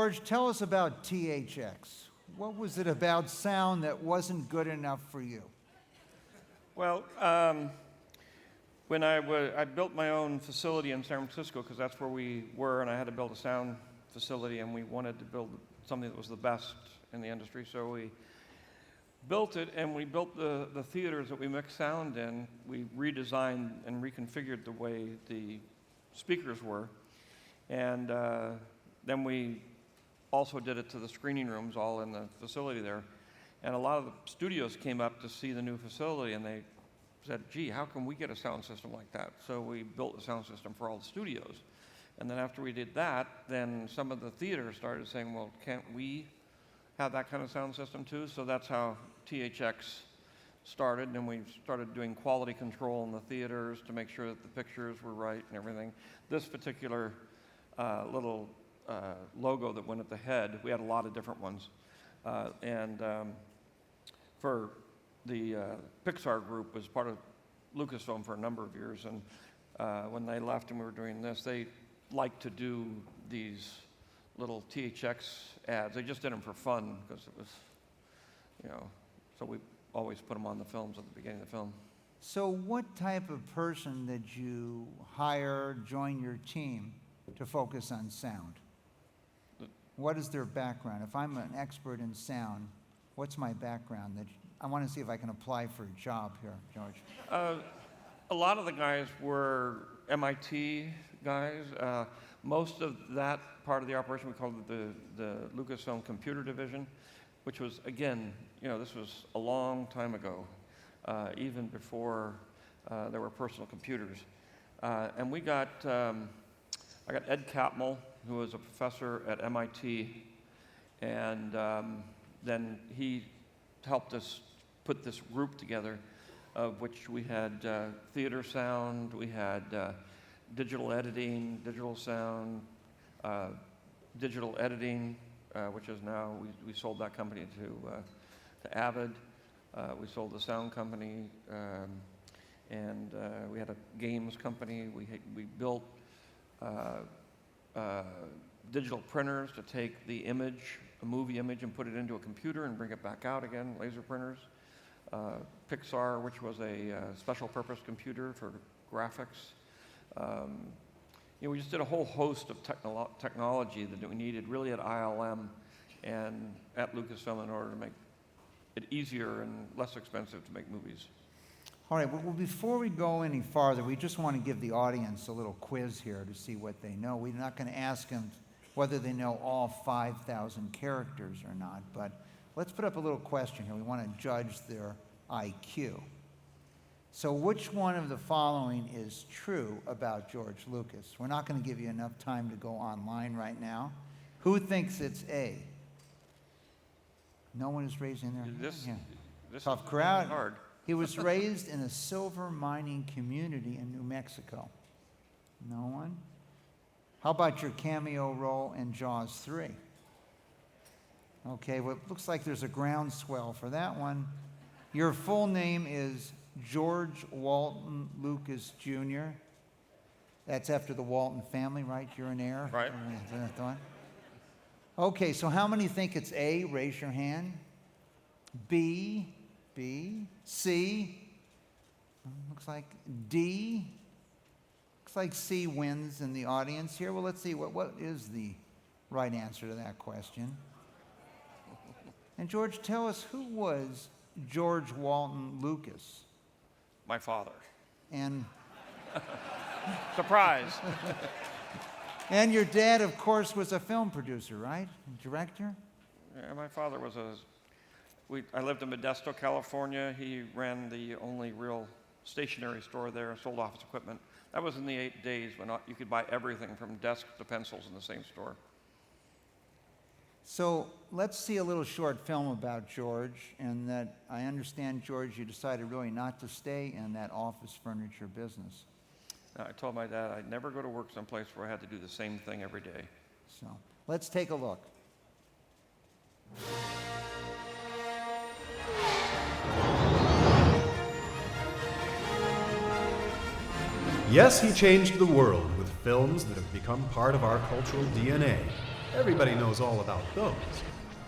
George, tell us about THX. What was it about sound that wasn't good enough for you? Well, when I built my own facility in San Francisco, because that's where we were, and I had to build a sound facility, and we wanted to build something that was the best in the industry, so we built it, and we built the theaters that we mix sound in. We redesigned and reconfigured the way the speakers were, and then we also did it to the screening rooms all in the facility there. And a lot of the studios came up to see the new facility, and they said, gee, how can we get a sound system like that? So we built a sound system for all the studios. And then after we did that, then some of the theaters started saying, well, can't we have that kind of sound system too? So that's how THX started, and we started doing quality control in the theaters to make sure that the pictures were right and everything. This particular little logo that went at the head, we had a lot of different ones. For the Pixar group was part of Lucasfilm for a number of years, and when they left and we were doing this, they liked to do these little THX ads. They just did them for fun because it was, so we always put them on the films at the beginning of the film. So what type of person did you hire, join your team to focus on sound? What is their background? If I'm an expert in sound, what's my background? I want to see if I can apply for a job here, George. A lot of the guys were MIT guys. Most of that part of the operation, we called it the Lucasfilm Computer Division, which was, again, this was a long time ago, even before there were personal computers. And I got Ed Catmull, who was a professor at MIT, and then he helped us put this group together, of which we had theater sound, we had digital editing, digital sound, digital editing, which is now, we sold that company to Avid. We sold the sound company, and we had a games company. We built digital printers to take the image, a movie image, and put it into a computer and bring it back out again, laser printers. Pixar, which was a special purpose computer for graphics. We just did a whole host of technology that we needed really at ILM and at Lucasfilm in order to make it easier and less expensive to make movies. All right, well, before we go any farther, we just want to give the audience a little quiz here to see what they know. We're not going to ask them whether they know all 5,000 characters or not, but let's put up a little question here. We want to judge their IQ. So which one of the following is true about George Lucas? We're not going to give you enough time to go online right now. Who thinks it's A? No one is raising their hand? This Tough is crowd. hard. He was raised in a silver mining community in New Mexico. No one? How about your cameo role in Jaws 3? Okay, well, it looks like there's a groundswell for that one. Your full name is George Walton Lucas Jr. That's after the Walton family, right? You're an heir? Right. Is that the one? Okay, so how many think it's A? Raise your hand. B, C, looks like D. Looks like C wins in the audience here. Well, let's see, what is the right answer to that question? And George, tell us, who was George Walton Lucas? My father. And Surprise. and your dad, of course, was a film producer, right? Director? Yeah, my father was I lived in Modesto, California. He ran the only real stationery store there, sold office equipment. That was in the 8 days when you could buy everything from desks to pencils in the same store. So let's see a little short film about George, and that I understand, George, you decided really not to stay in that office furniture business. I told my dad I'd never go to work someplace where I had to do the same thing every day. So let's take a look. Yes, he changed the world with films that have become part of our cultural DNA. Everybody knows all about those.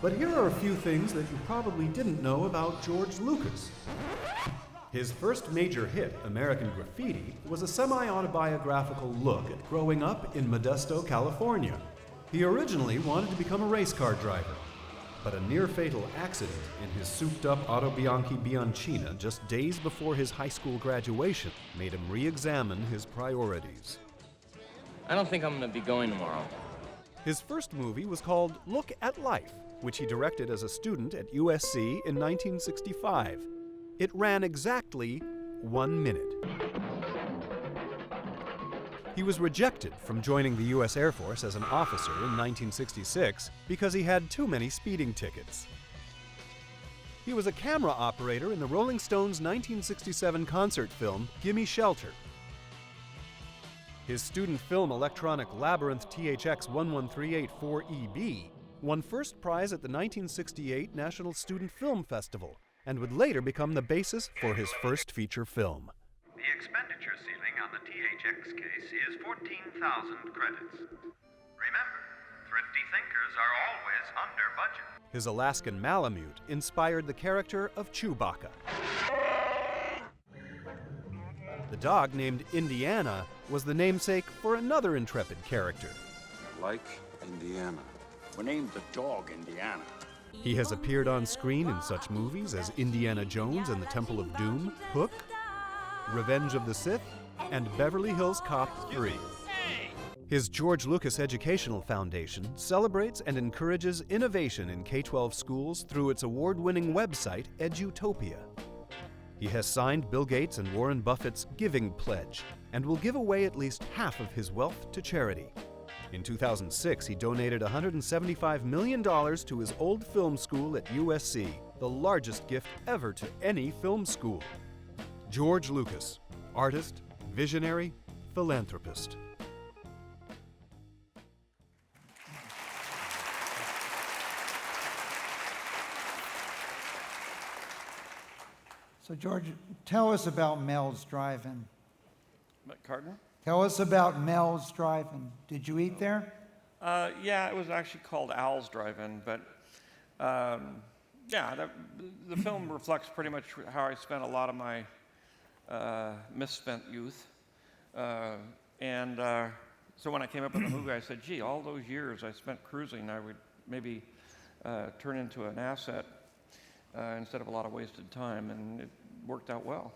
But here are a few things that you probably didn't know about George Lucas. His first major hit, American Graffiti, was a semi-autobiographical look at growing up in Modesto, California. He originally wanted to become a race car driver, but a near-fatal accident in his souped-up Auto Bianchi Bianchina just days before his high school graduation made him re-examine his priorities. I don't think I'm gonna be going tomorrow. His first movie was called Look at Life, which he directed as a student at USC in 1965. It ran exactly 1 minute. He was rejected from joining the U.S. Air Force as an officer in 1966 because he had too many speeding tickets. He was a camera operator in the Rolling Stones' 1967 concert film, Gimme Shelter. His student film electronic Labyrinth THX 11384EB won first prize at the 1968 National Student Film Festival and would later become the basis for his first feature film. The expenditure ceiling on the THX case is 14,000 credits. Remember, thrifty thinkers are always under budget. His Alaskan Malamute inspired the character of Chewbacca. The dog named Indiana was the namesake for another intrepid character. Like Indiana. We named the dog Indiana. He has appeared on screen in such movies as Indiana Jones and the Temple of Doom, Hook, Revenge of the Sith, and Beverly Hills Cop 3. His George Lucas Educational Foundation celebrates and encourages innovation in K-12 schools through its award-winning website, Edutopia. He has signed Bill Gates and Warren Buffett's Giving Pledge and will give away at least half of his wealth to charity. In 2006, he donated $175 million to his old film school at USC, the largest gift ever to any film school. George Lucas, artist, visionary, philanthropist. So George, tell us about Mel's Drive-In. Carton? Tell us about Mel's Drive-In. Did you eat there? Yeah, it was actually called Al's Drive-In, but yeah, the film reflects pretty much how I spent a lot of my misspent youth. So when I came up with the movie, I said, gee, all those years I spent cruising, I would maybe turn into an asset instead of a lot of wasted time, and it worked out well.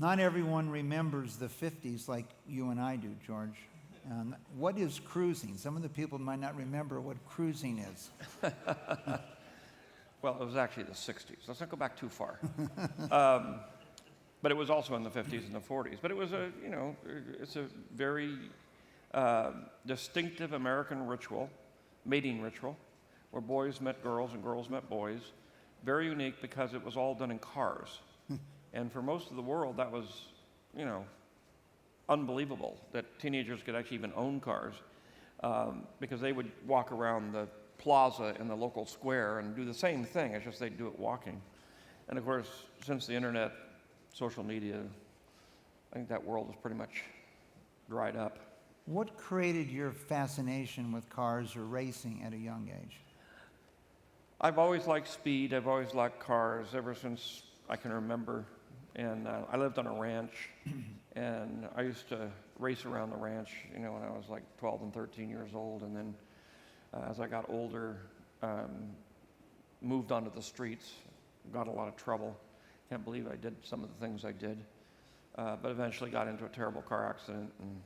Not everyone remembers the 50s like you and I do, George. What is cruising? Some of the people might not remember what cruising is. Well, it was actually the 60s. Let's not go back too far. But it was also in the 50s and the 40s. But it was it's a very distinctive American ritual, mating ritual, where boys met girls and girls met boys. Very unique because it was all done in cars. And for most of the world, that was, unbelievable that teenagers could actually even own cars, because they would walk around the plaza in the local square and do the same thing, it's just they'd do it walking. And of course, since the internet, social media, I think that world is pretty much dried up. What created your fascination with cars or racing at a young age? I've always liked speed, I've always liked cars ever since I can remember. And I lived on a ranch, and I used to race around the ranch, when I was like 12 and 13 years old. And then as I got older, moved onto the streets, got in a lot of trouble. Can't believe I did some of the things I did. But eventually got into a terrible car accident, and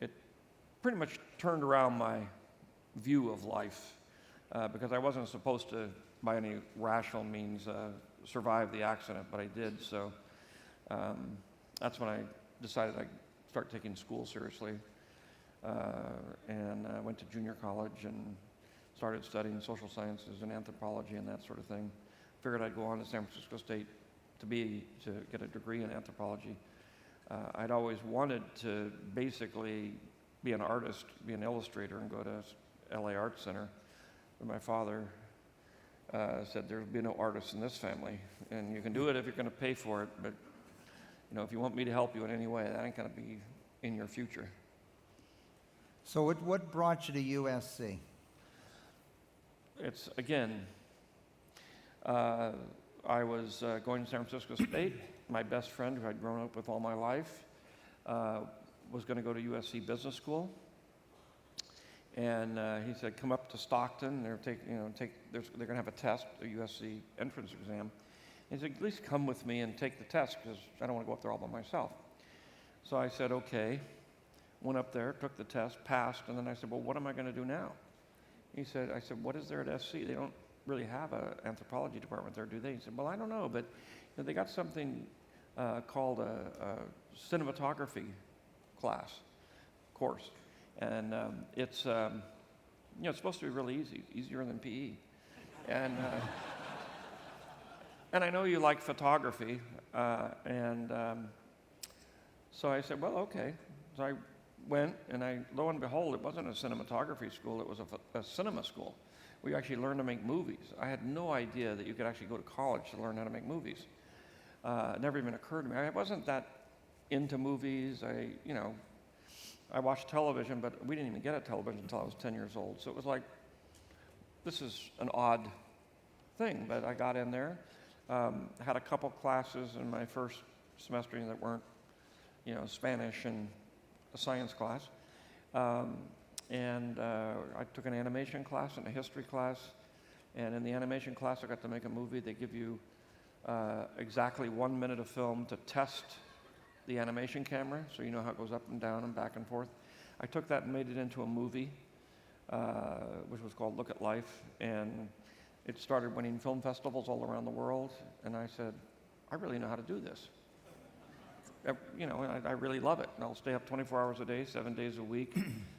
it pretty much turned around my view of life, because I wasn't supposed to, by any rational means, survive the accident, but I did. So that's when I decided I'd start taking school seriously, and I went to junior college and started studying social sciences and anthropology and that sort of thing. Figured I'd go on to San Francisco State to get a degree in anthropology. I'd always wanted to basically be an artist, be an illustrator, and go to LA Art Center. But my father said there'll be no artists in this family, and you can do it if you're going to pay for it, but if you want me to help you in any way, that ain't going to be in your future. So what brought you to USC? It's, again, I was going to San Francisco State. My best friend, who I'd grown up with all my life, was going to go to USC Business School. And he said, come up to Stockton. They're going to have a test, a USC entrance exam. He said, at least come with me and take the test, because I don't want to go up there all by myself. So I said, okay. Went up there, took the test, passed, and then I said, well, what am I going to do now? I said, what is there at SC? They don't really have an anthropology department there, do they? He said, well, I don't know, but they got something called a cinematography course. And it's supposed to be really easy, easier than PE. And I know you like photography, so I said, well, okay. So I went, and lo and behold, it wasn't a cinematography school, it was a cinema school. We actually learned to make movies. I had no idea that you could actually go to college to learn how to make movies. It never even occurred to me. I wasn't that into movies. I watched television, but we didn't even get a television until I was 10 years old. So it was like, this is an odd thing, but I got in there. Had a couple classes in my first semester that weren't, Spanish and a science class. I took an animation class and a history class. And in the animation class, I got to make a movie. They give you exactly 1 minute of film to test the animation camera, so you know how it goes up and down and back and forth. I took that and made it into a movie, which was called Look at Life, and it started winning film festivals all around the world, and I said, I really know how to do this. And I really love it, and I'll stay up 24 hours a day, 7 days a week.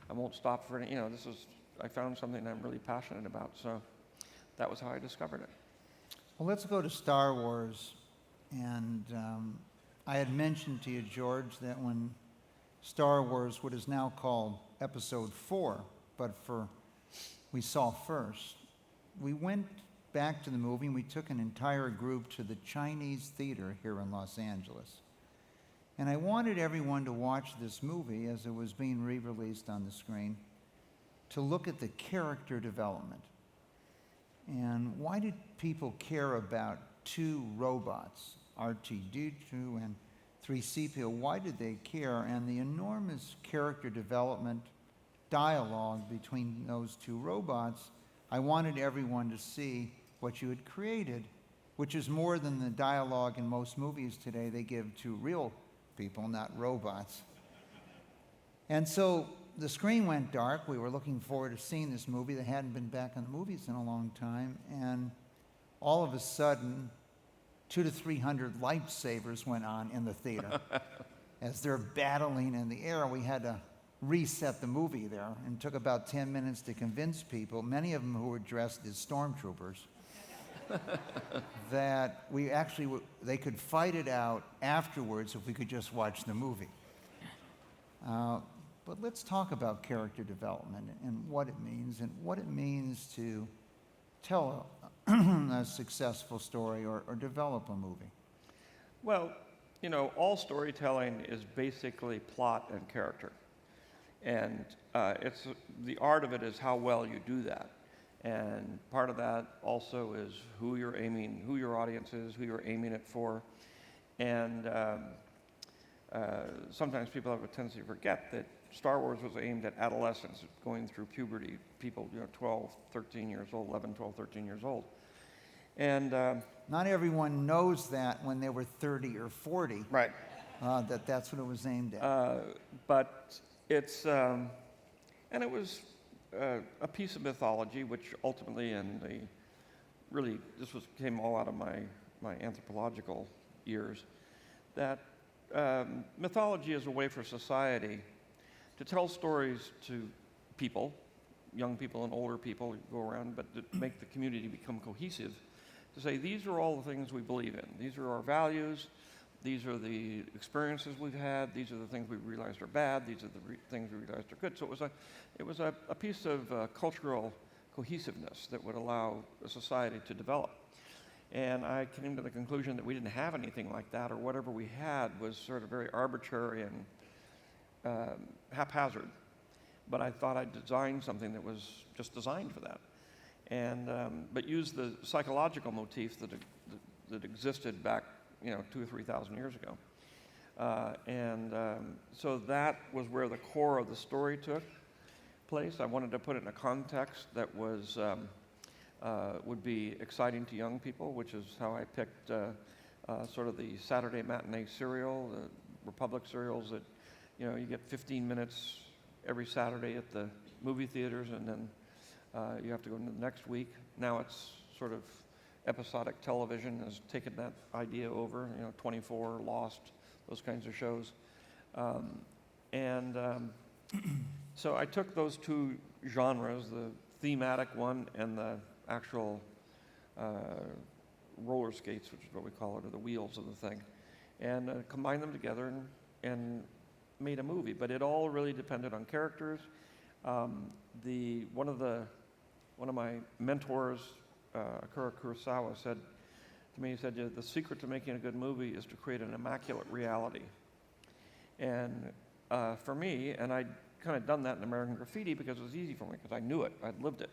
I won't stop for any, I found something I'm really passionate about, so that was how I discovered it. Well, let's go to Star Wars. And I had mentioned to you, George, that when Star Wars, what is now called Episode 4, but we saw first, we went back to the movie and we took an entire group to the Chinese Theater here in Los Angeles. And I wanted everyone to watch this movie as it was being re-released on the screen, to look at the character development. And why did people care about two robots, R2-D2 and 3CPO? Why did they care? And the enormous character development dialogue between those two robots, I wanted everyone to see what you had created, which is more than the dialogue in most movies today they give to real people, not robots. And so the screen went dark. We were looking forward to seeing this movie that hadn't been back in the movies in a long time. And all of a sudden, 200 to 300 lightsabers went on in the theater. As they're battling in the air, we had to reset the movie there, and took about 10 minutes to convince people, many of them who were dressed as stormtroopers, that they could fight it out afterwards if we could just watch the movie. But let's talk about character development and what it means to tell a successful story or develop a movie. Well, all storytelling is basically plot and character. And the art of it is how well you do that. And part of that also is who your audience is, who you're aiming it for. And sometimes people have a tendency to forget that Star Wars was aimed at adolescents going through puberty, people 12, 13 years old, 11, 12, 13 years old. And not everyone knows that when they were 30 or 40. Right. That's what it was aimed at. But it's, and it was a piece of mythology, which ultimately, came all out of my anthropological years, that mythology is a way for society to tell stories to people, young people and older people who go around, but to make the community become cohesive, to say, these are all the things we believe in. These are our values. These are the experiences we've had. These are the things we realized are bad. These are the things we realized are good. So it was a piece of cultural cohesiveness that would allow a society to develop. And I came to the conclusion that we didn't have anything like that, or whatever we had was sort of very arbitrary and haphazard. but I thought I'd design something that was just designed for that. And, but use the psychological motifs that existed back, 2,000 or 3,000 years ago. So that was where the core of the story took place. I wanted to put it in a context that was would be exciting to young people, which is how I picked sort of the Saturday matinee serial, the Republic serials that, you get 15 minutes every Saturday at the movie theaters, and then you have to go into the next week. Now it's sort of episodic television has taken that idea over, 24, Lost, those kinds of shows. So I took those two genres, the thematic one and the actual roller skates, which is what we call it, or the wheels of the thing, and combined them together and made a movie. But it all really depended on characters. One of my mentors, Akira Kurosawa, said to me, he said, the secret to making a good movie is to create an immaculate reality. And for me, and I'd kind of done that in American Graffiti because it was easy for me, because I knew it, I'd lived it.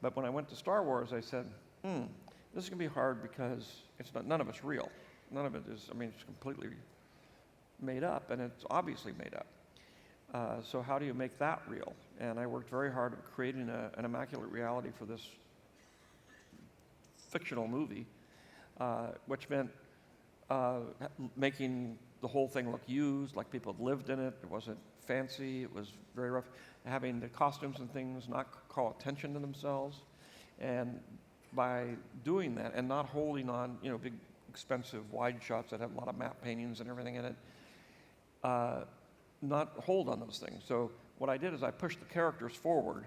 But when I went to Star Wars, I said, this is going to be hard because none of it's real. None of it is, it's completely made up, and it's obviously made up. So how do you make that real? And I worked very hard at creating an immaculate reality for this fictional movie, which meant making the whole thing look used, like people had lived in it. It wasn't fancy. It was very rough. Having the costumes and things not call attention to themselves. And by doing that and not holding on, big expensive wide shots that have a lot of matte paintings and everything in it, not hold on those things. So what I did is I pushed the characters forward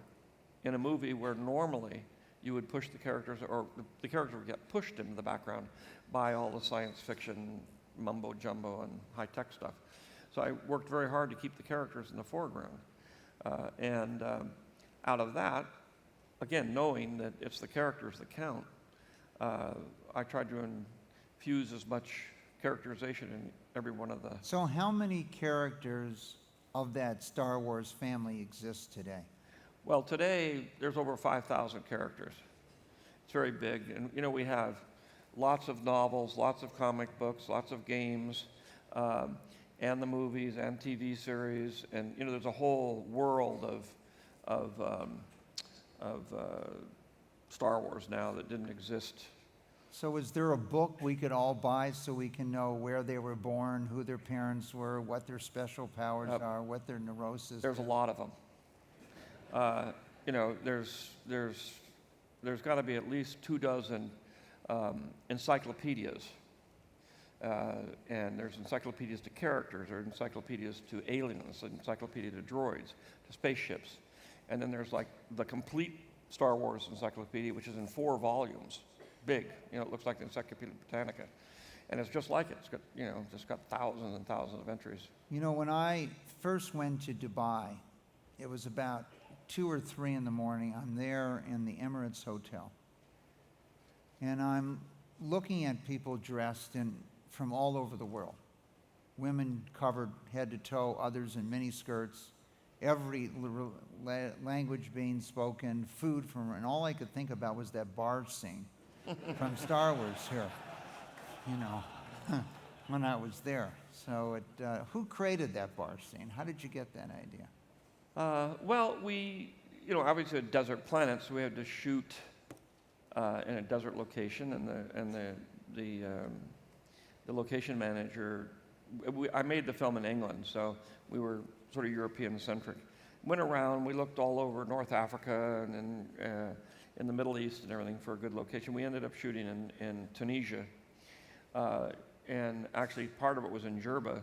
in a movie where normally you would push the characters, or the characters would get pushed into the background by all the science fiction mumbo jumbo and high-tech stuff. So I worked very hard to keep the characters in the foreground. Out of that, again, knowing that it's the characters that count, I tried to infuse as much characterization in every one of the... So how many characters of that Star Wars family exist today? Well, today, there's over 5,000 characters. It's very big. And, we have lots of novels, lots of comic books, lots of games, and the movies and TV series. And, there's a whole world of Star Wars now that didn't exist. So is there a book we could all buy so we can know where they were born, who their parents were, what their special powers are, what their neuroses? There's a lot of them. There's got to be at least 24 encyclopedias, and there's encyclopedias to characters, or encyclopedias to aliens, encyclopedia to droids, to spaceships, and then there's like the complete Star Wars encyclopedia, which is in 4 volumes, big. It looks like the Encyclopedia Britannica, and it's just like it. It's got just got thousands and thousands of entries. When I first went to Dubai, it was about 2 or 3 in the morning. I'm there in the Emirates Hotel. And I'm looking at people dressed from all over the world. Women covered head to toe, others in mini skirts, every language being spoken, food and all I could think about was that bar scene from Star Wars here, when I was there. So who created that bar scene? How did you get that idea? Well, we, obviously a desert planet, so we had to shoot in a desert location, and the location manager. I made the film in England, so we were sort of European-centric. Went around, we looked all over North Africa and in the Middle East and everything for a good location. We ended up shooting in Tunisia, and actually part of it was in Jerba,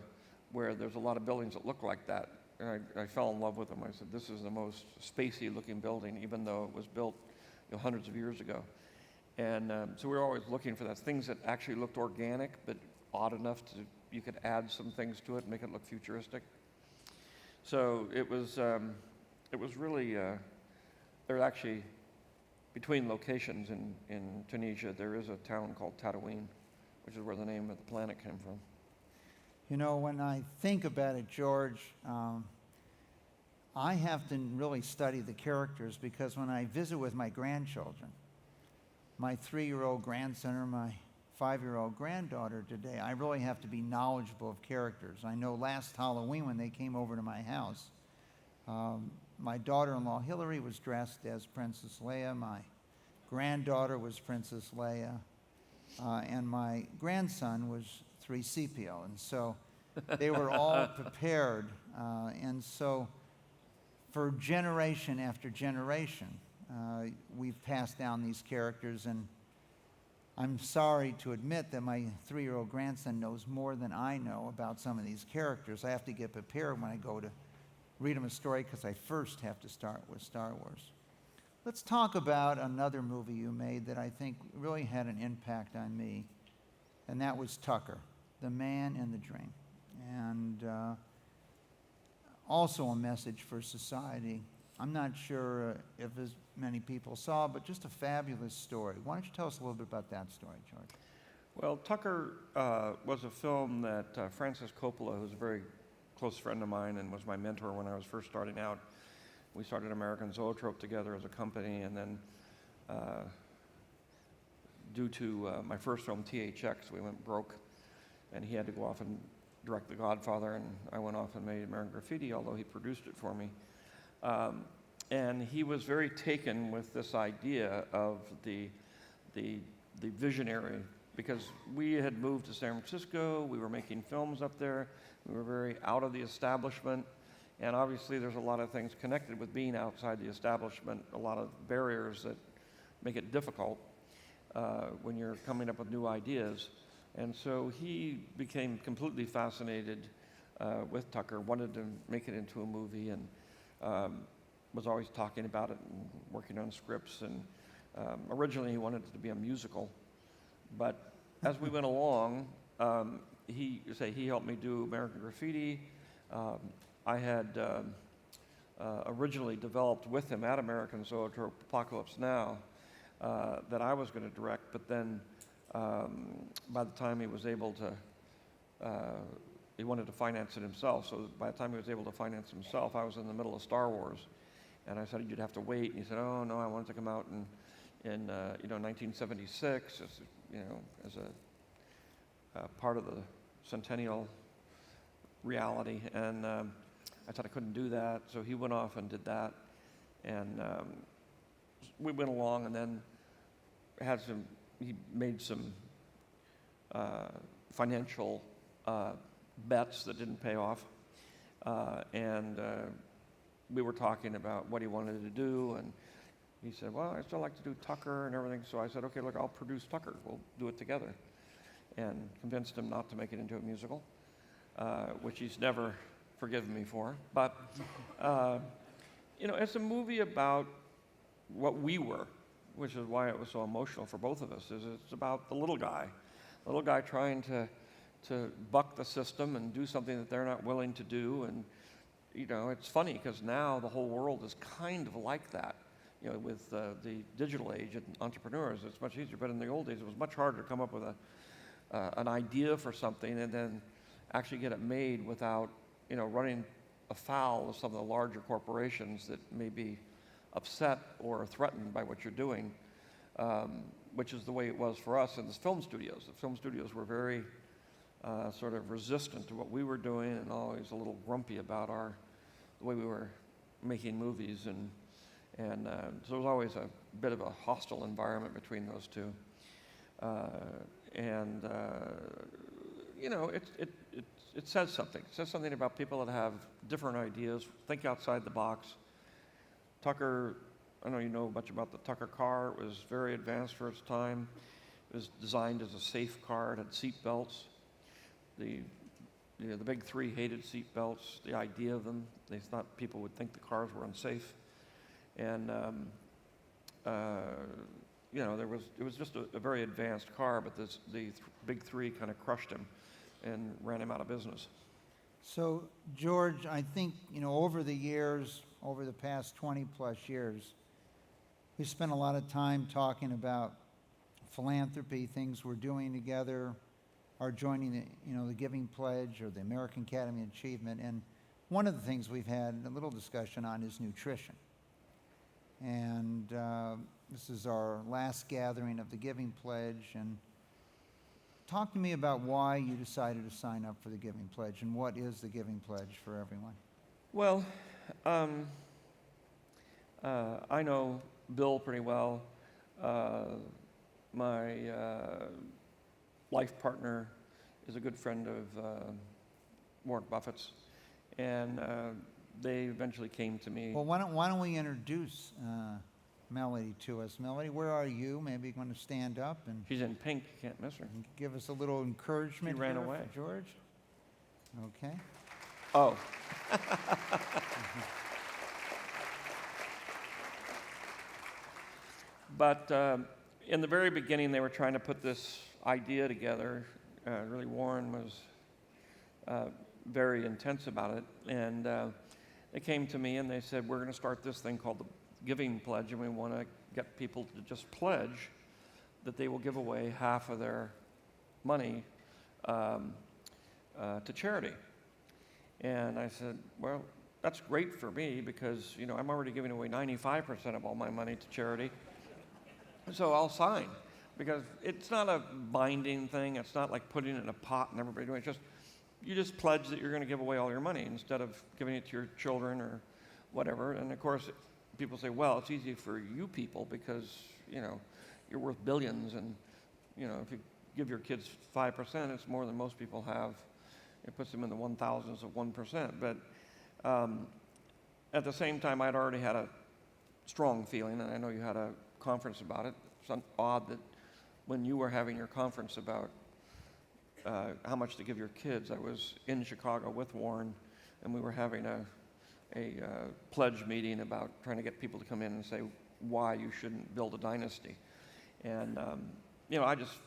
where there's a lot of buildings that look like that. And I fell in love with them. I said, this is the most spacey-looking building, even though it was built hundreds of years ago. And so we were always looking for that, things that actually looked organic, but odd enough you could add some things to it and make it look futuristic. So it was really, there actually, between locations in Tunisia, there is a town called Tatooine, which is where the name of the planet came from. When I think about it, George, I have to really study the characters because when I visit with my grandchildren, my 3-year-old grandson or my 5-year-old granddaughter today, I really have to be knowledgeable of characters. I know last Halloween when they came over to my house, my daughter-in-law Hillary was dressed as Princess Leia, my granddaughter was Princess Leia, and my grandson was 3CPO. And so they were all prepared. And so for generation after generation, we've passed down these characters, and I'm sorry to admit that my 3-year-old grandson knows more than I know about some of these characters. I have to get prepared when I go to read him a story because I first have to start with Star Wars. Let's talk about another movie you made that I think really had an impact on me, and that was Tucker, The Man in the Dream. And also a message for society. I'm not sure if as many people saw, but just a fabulous story. Why don't you tell us a little bit about that story, George? Well, Tucker was a film that Francis Coppola, who's a very close friend of mine and was my mentor when I was first starting out. We started American Zoetrope together as a company, and then due to my first film, THX, we went broke, and he had to go off and direct The Godfather, and I went off and made American Graffiti, although he produced it for me. And he was very taken with this idea of the visionary, because we had moved to San Francisco, we were making films up there, we were very out of the establishment, and obviously there's a lot of things connected with being outside the establishment, a lot of barriers that make it difficult when you're coming up with new ideas. And so he became completely fascinated with Tucker, wanted to make it into a movie, and was always talking about it and working on scripts. And originally he wanted it to be a musical, but as we went along, he helped me do American Graffiti. I had originally developed with him at American Zoetrope Apocalypse Now that I was going to direct, but then by the time he was able to, he wanted to finance it himself, so by the time he was able to finance himself, I was in the middle of Star Wars. And I said, you'd have to wait. And he said, oh, no, I want it to come out in 1976, as a part of the centennial reality. And I said I couldn't do that, so he went off and did that. And we went along, and then he made some financial bets that didn't pay off. We were talking about what he wanted to do, and he said, well, I still like to do Tucker and everything. So I said, okay, look, I'll produce Tucker. We'll do it together. And convinced him not to make it into a musical, which he's never forgiven me for. But, it's a movie about what we were, which is why it was so emotional for both of us. It's about the little guy trying to buck the system and do something that they're not willing to do. And it's funny because now the whole world is kind of like that. With the digital age and entrepreneurs, it's much easier. But in the old days, it was much harder to come up with an idea for something and then actually get it made without, running afoul of some of the larger corporations that may be upset or threatened by what you're doing, which is the way it was for us in the film studios. The film studios were very sort of resistant to what we were doing and always a little grumpy about the way we were making movies, and so there was always a bit of a hostile environment between those two. It says something. It says something about people that have different ideas, think outside the box. Tucker, I know you know much about the Tucker car. It was very advanced for its time. It was designed as a safe car. It had seat belts. The big three hated seat belts, the idea of them. They thought people would think the cars were unsafe. And, it was just a very advanced car, but the big three kind of crushed him and ran him out of business. So, George, I think, over the years, over the past 20 plus years, we spent a lot of time talking about philanthropy, things we're doing together, our joining the Giving Pledge or the American Academy of Achievement. And one of the things we've had a little discussion on is nutrition. And this is our last gathering of the Giving Pledge. And talk to me about why you decided to sign up for the Giving Pledge and what is the Giving Pledge for everyone. Well, I know Bill pretty well. My life partner is a good friend of Warren Buffett's, and they eventually came to me. Well, why don't we introduce Melody to us? Melody, where are you? Maybe you want to stand up and She's in pink, you can't miss her. give us a little encouragement. She ran here away. for George. Okay. Oh. But in the very beginning, they were trying to put this idea together. Really, Warren was very intense about it. And they came to me and they said, we're going to start this thing called the Giving Pledge, and we want to get people to just pledge that they will give away half of their money to charity. And I said, well, that's great for me because, you know, I'm already giving away 95% of all my money to charity. So I'll sign, because it's not a binding thing. It's not like putting it in a pot and everybody doing it. It's just, you just pledge that you're going to give away all your money instead of giving it to your children or whatever. And of course, people say, well, it's easy for you people because, you know, you're worth billions. And, you know, if you give your kids 5%, it's more than most people have. It puts them in the 1,000ths of 1%. But at the same time, I'd already had a strong feeling, and I know you had a conference about it. It's odd that when you were having your conference about how much to give your kids, I was in Chicago with Warren, and we were having a pledge meeting about trying to get people to come in and say why you shouldn't build a dynasty. And, you know, I just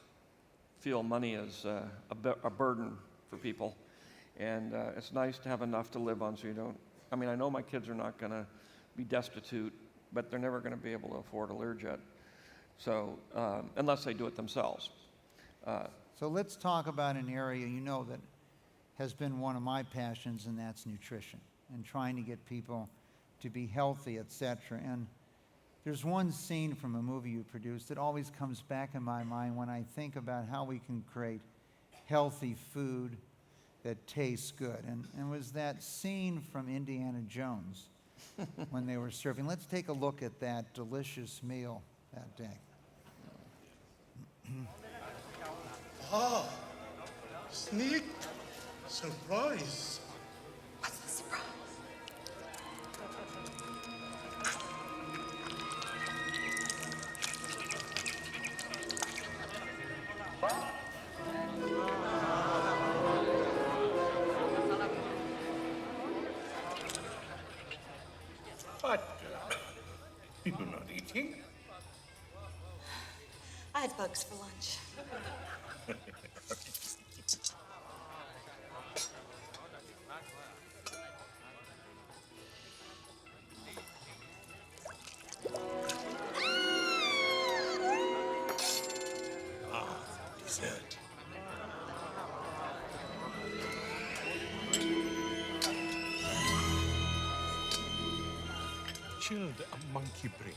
feel money is a burden for people. And it's nice to have enough to live on so you don't, I mean, I know my kids are not going to be destitute, but they're never going to be able to afford a Learjet. So, unless they do it themselves. So let's talk about an area you know that has been one of my passions, and that's nutrition and trying to get people to be healthy, etc. And there's one scene from a movie you produced that always comes back in my mind when I think about how we can create healthy food that tastes good. And it was that scene from Indiana Jones when they were serving. Let's take a look at that delicious meal that day. Ah, sneak surprise. What's the surprise? But you're not eating. I had bugs for lunch. Dessert. Chilled monkey brain.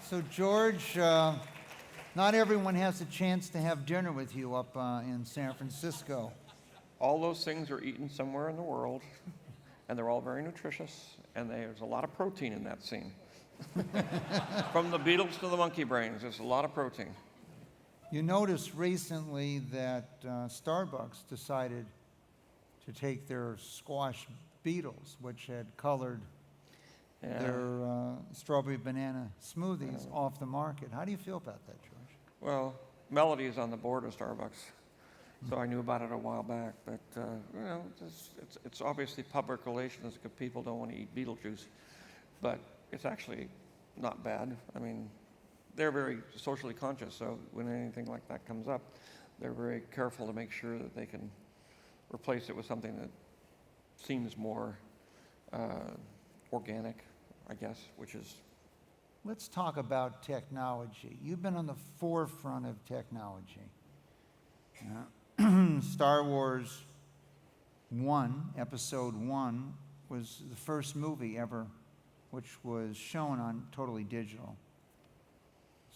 So George, not everyone has a chance to have dinner with you up in San Francisco. All those things are eaten somewhere in the world, and they're all very nutritious, and there's a lot of protein in that scene. From the Beatles to the monkey brains, there's a lot of protein. You noticed recently that Starbucks decided to take their squash Beetles, which had colored their strawberry banana smoothies off the market. How do you feel about that, George? Well, Melody is on the board of Starbucks, so I knew about it a while back. But you know, it's obviously public relations because people don't want to eat Beetlejuice, but it's actually not bad. I mean, they're very socially conscious, so when anything like that comes up, they're very careful to make sure that they can replace it with something that seems more organic, I guess, which is let's talk about technology. You've been on the forefront of technology. Star Wars 1, Episode 1, was the first movie ever which was shown on totally digital.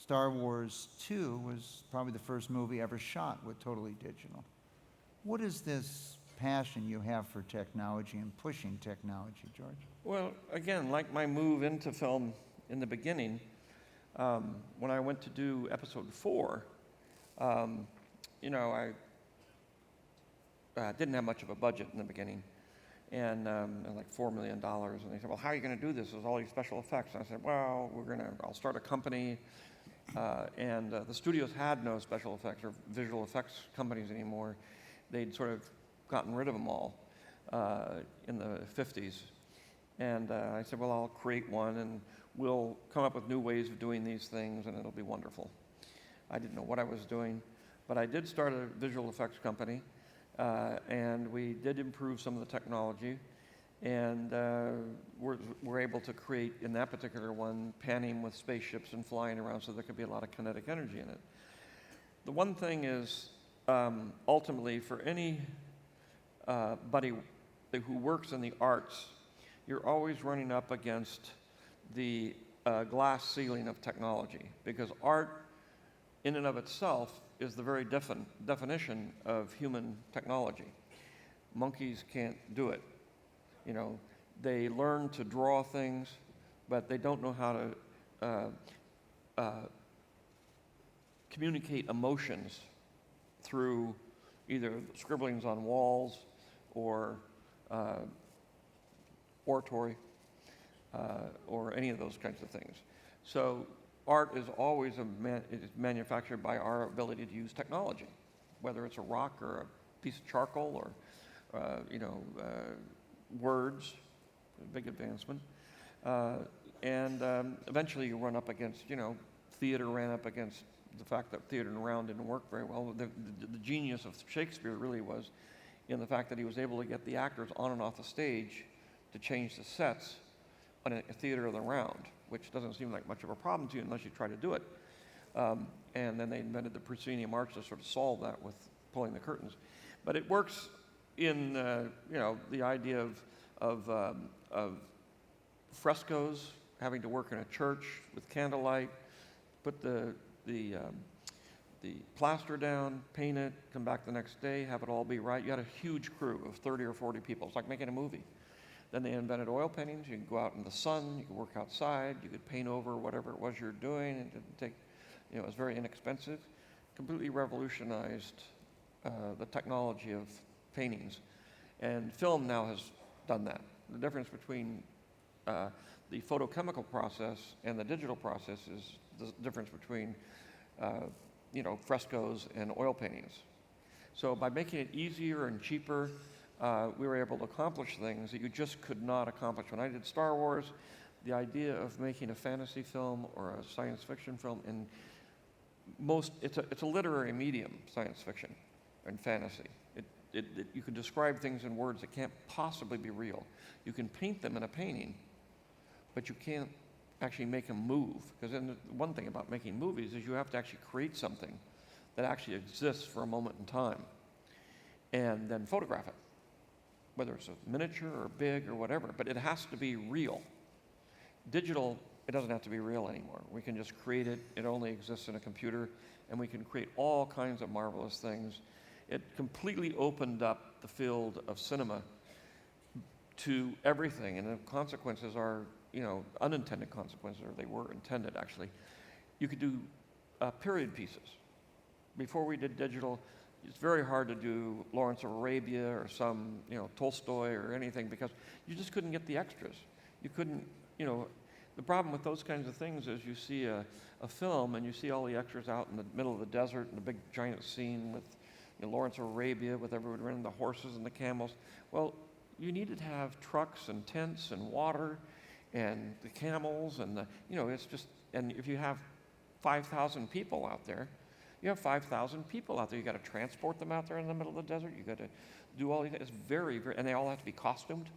Star Wars 2 was probably the first movie ever shot with totally digital. What is this passion you have for technology and pushing technology, George? Well, again, like my move into film in the beginning, when I went to do Episode 4, you know, I didn't have much of a budget in the beginning, and like $4 million. And they said, well, how are you going to do this with all these special effects? And I said, well, I'll start a company. And the studios had no special effects or visual effects companies anymore. They'd sort of gotten rid of them all in the 50s. And I said, well, I'll create one, and we'll come up with new ways of doing these things, and it'll be wonderful. I didn't know what I was doing, but I did start a visual effects company, and we did improve some of the technology, and we're able to create, in that particular one, panning with spaceships and flying around, so there could be a lot of kinetic energy in it. The one thing is, ultimately, for anybody who works in the arts, you're always running up against the glass ceiling of technology, because art, in and of itself, is the very definition of human technology. Monkeys can't do it. You know, they learn to draw things, but they don't know how to communicate emotions through either scribblings on walls or oratory or any of those kinds of things. So art is always is manufactured by our ability to use technology, whether it's a rock or a piece of charcoal or words, a big advancement. And eventually you run up against, theater ran up against the fact that theater and round didn't work very well. The genius of Shakespeare really was in the fact that he was able to get the actors on and off the stage to change the sets on a theater of the round, which doesn't seem like much of a problem to you unless you try to do it. And then they invented the proscenium arch to sort of solve that with pulling the curtains. But it works in the idea of frescoes, having to work in a church with candlelight, put the plaster down, paint it, come back the next day, have it all be right. You had a huge crew of 30 or 40 people. It's like making a movie. Then they invented oil paintings. You could go out in the sun, you could work outside, you could paint over whatever it was you're doing. It didn't take, it was very inexpensive. Completely revolutionized the technology of paintings. And film now has done that. The difference between the photochemical process and the digital process is the difference between frescoes and oil paintings. So by making it easier and cheaper, we were able to accomplish things that you just could not accomplish. When I did Star Wars, the idea of making a fantasy film or a science fiction film, it's a literary medium, science fiction and fantasy. You can describe things in words that can't possibly be real. You can paint them in a painting, but you can't actually make them move. Because then one thing about making movies is you have to actually create something that actually exists for a moment in time and then photograph it, whether it's a miniature or big or whatever, but it has to be real. Digital, it doesn't have to be real anymore. We can just create it. It only exists in a computer, and we can create all kinds of marvelous things. It completely opened up the field of cinema to everything, and the consequences are, unintended consequences, or they were intended actually. You could do period pieces. Before we did digital, it's very hard to do Lawrence of Arabia or some, Tolstoy or anything, because you just couldn't get the extras. You couldn't, the problem with those kinds of things is you see a film and you see all the extras out in the middle of the desert and a big giant scene with Lawrence of Arabia with everyone running the horses and the camels. Well, you needed to have trucks and tents and water and the camels and it's just, and if you have 5,000 people out there, you have 5,000 people out there. You got to transport them out there in the middle of the desert. You got to do all these. It's very, very, and they all have to be costumed.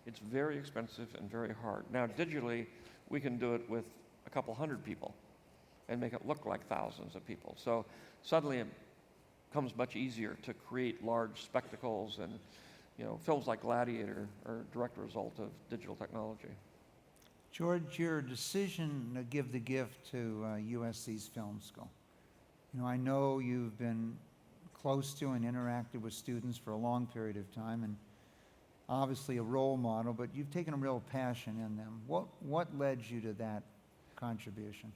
It's very expensive and very hard. Now, digitally, we can do it with a couple hundred people and make it look like thousands of people. So suddenly it becomes much easier to create large spectacles, and films like Gladiator are a direct result of digital technology. George, your decision to give the gift to USC's film school. I know you've been close to and interacted with students for a long period of time, and obviously a role model, but you've taken a real passion in them. What led you to that contribution?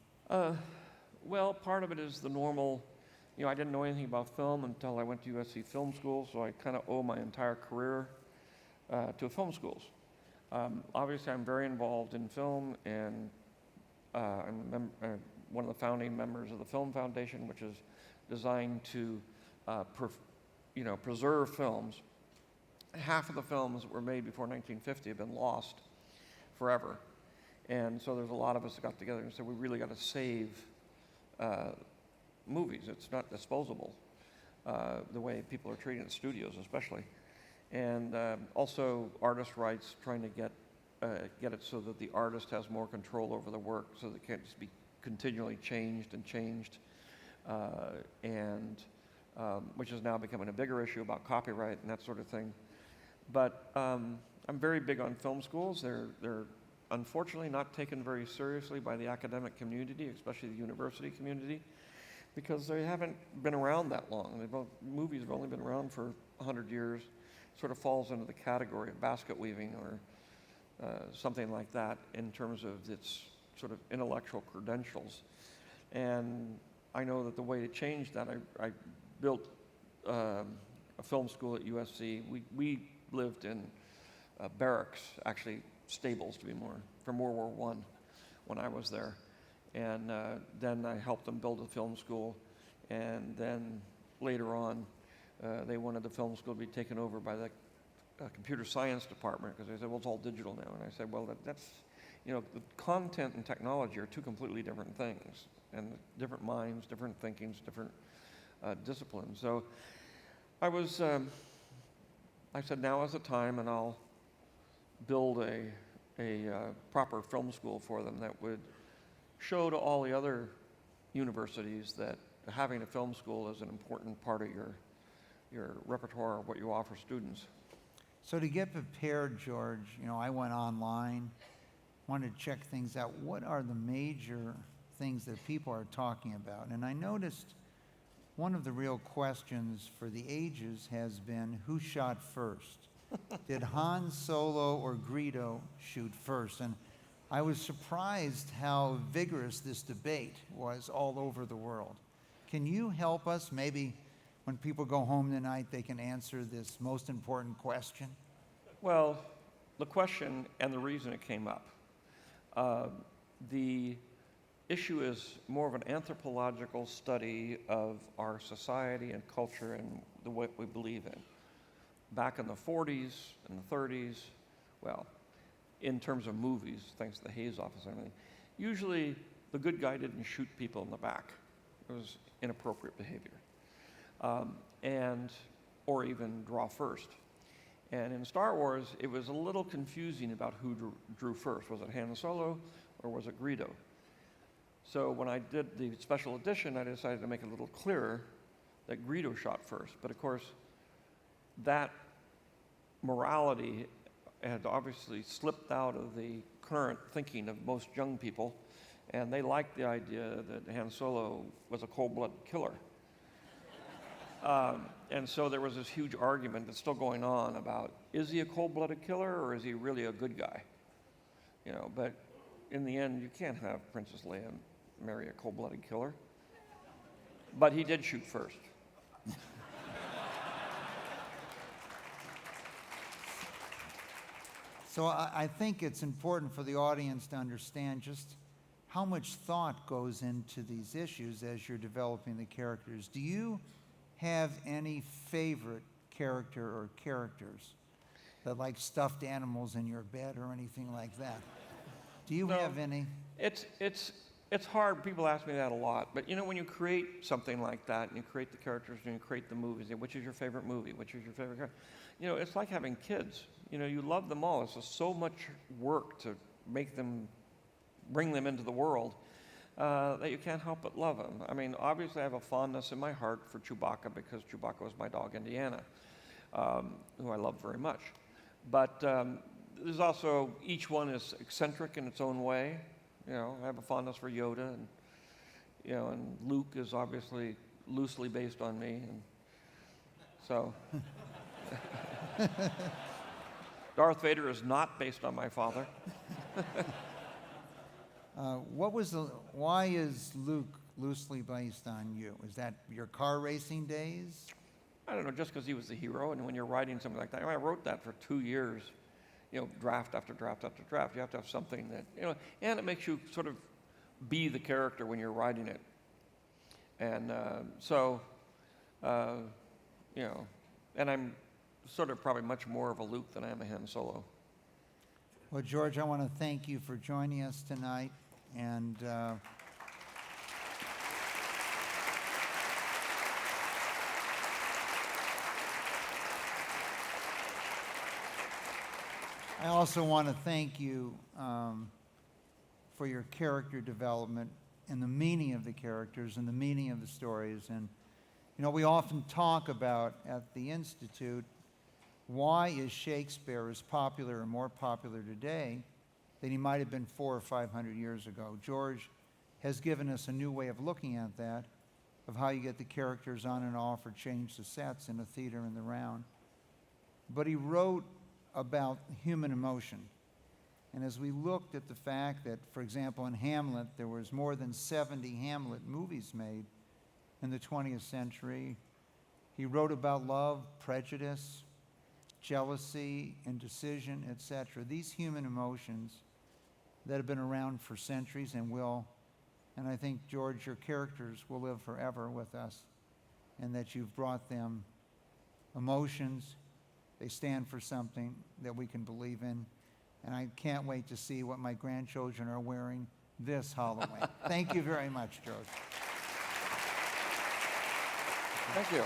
Well, part of it is the normal, I didn't know anything about film until I went to USC Film School, so I kind of owe my entire career to film schools. Obviously, I'm very involved in film, and I'm one of the founding members of the Film Foundation, which is designed to preserve films. Half of the films that were made before 1950 have been lost forever. And so there's a lot of us that got together and said, we really got to save movies. It's not disposable, the way people are treating it, studios especially. And also artist rights, trying to get it so that the artist has more control over the work, so that it can't just be continually changed, which is now becoming a bigger issue about copyright and that sort of thing. But I'm very big on film schools. They're unfortunately not taken very seriously by the academic community, especially the university community, because they haven't been around that long. Movies have only been around for 100 years. Sort of falls into the category of basket weaving or something like that in terms of its sort of intellectual credentials. And I know that the way to change that, I built a film school at USC. We lived in barracks, actually stables to be more, from World War I when I was there. And then I helped them build a film school. And then later on, they wanted the film school to be taken over by the computer science department, because they said, well, it's all digital now. And I said, well, that's, the content and technology are two completely different things, and different minds, different thinkings, different disciplines. So I said, now is the time, and I'll build a proper film school for them that would show to all the other universities that having a film school is an important part of your repertoire of what you offer students. So to get prepared, George, I went online, wanted to check things out. What are the major things that people are talking about? And I noticed one of the real questions for the ages has been, who shot first? Did Han Solo or Greedo shoot first? And I was surprised how vigorous this debate was all over the world. Can you help us? Maybe when people go home tonight, they can answer this most important question. Well, the question and the reason it came up. The issue is more of an anthropological study of our society and culture and what we believe in. Back in the 40s and the 30s, well, in terms of movies, thanks to the Hays Office and everything, usually the good guy didn't shoot people in the back. It was inappropriate behavior. Or even draw first. And in Star Wars, it was a little confusing about who drew first. Was it Han Solo or was it Greedo? So when I did the special edition, I decided to make it a little clearer that Greedo shot first. But of course, that morality had obviously slipped out of the current thinking of most young people, and they liked the idea that Han Solo was a cold-blooded killer. And so there was this huge argument that's still going on about, is he a cold-blooded killer or is he really a good guy? But in the end, you can't have Princess Leia marry a cold-blooded killer. But he did shoot first. So I think it's important for the audience to understand just how much thought goes into these issues as you're developing the characters. Do you have any favorite character or characters that like stuffed animals in your bed or anything like that? Do you have any? It's hard. People ask me that a lot. But when you create something like that, and you create the characters, and you create the movies, which is your favorite movie? Which is your favorite character? It's like having kids. You love them all. It's just so much work to make them, bring them into the world, that you can't help but love them. I mean, obviously I have a fondness in my heart for Chewbacca because Chewbacca was my dog, Indiana, who I love very much. But there's also, each one is eccentric in its own way. You know, I have a fondness for Yoda, and, you know, and Luke is obviously loosely based on me, and so. Darth Vader is not based on my father. Why is Luke loosely based on you? Is that your car racing days? I don't know, just because he was the hero, and when you're writing something like that, I wrote that for 2 years, you know, draft after draft after draft. You have to have something that, you know, and it makes you sort of be the character when you're writing it. And you know, and I'm sort of probably much more of a Luke than I am a Han Solo. Well, George, I want to thank you for joining us tonight, and I also want to thank you for your character development and the meaning of the characters and the meaning of the stories. And, you know, we often talk about at the Institute, why is Shakespeare as popular or more popular today than he might have been 400 or 500 years ago? George has given us a new way of looking at that, of how you get the characters on and off or change the sets in a theater in the round. But he wrote about human emotion. And as we looked at the fact that, for example, in Hamlet, there was more than 70 Hamlet movies made in the 20th century, he wrote about love, prejudice, jealousy, indecision, etc. These human emotions that have been around for centuries and will, and I think, George, your characters will live forever with us, and that you've brought them emotions. They stand for something that we can believe in. And I can't wait to see what my grandchildren are wearing this Halloween. Thank you very much, George. Thank you.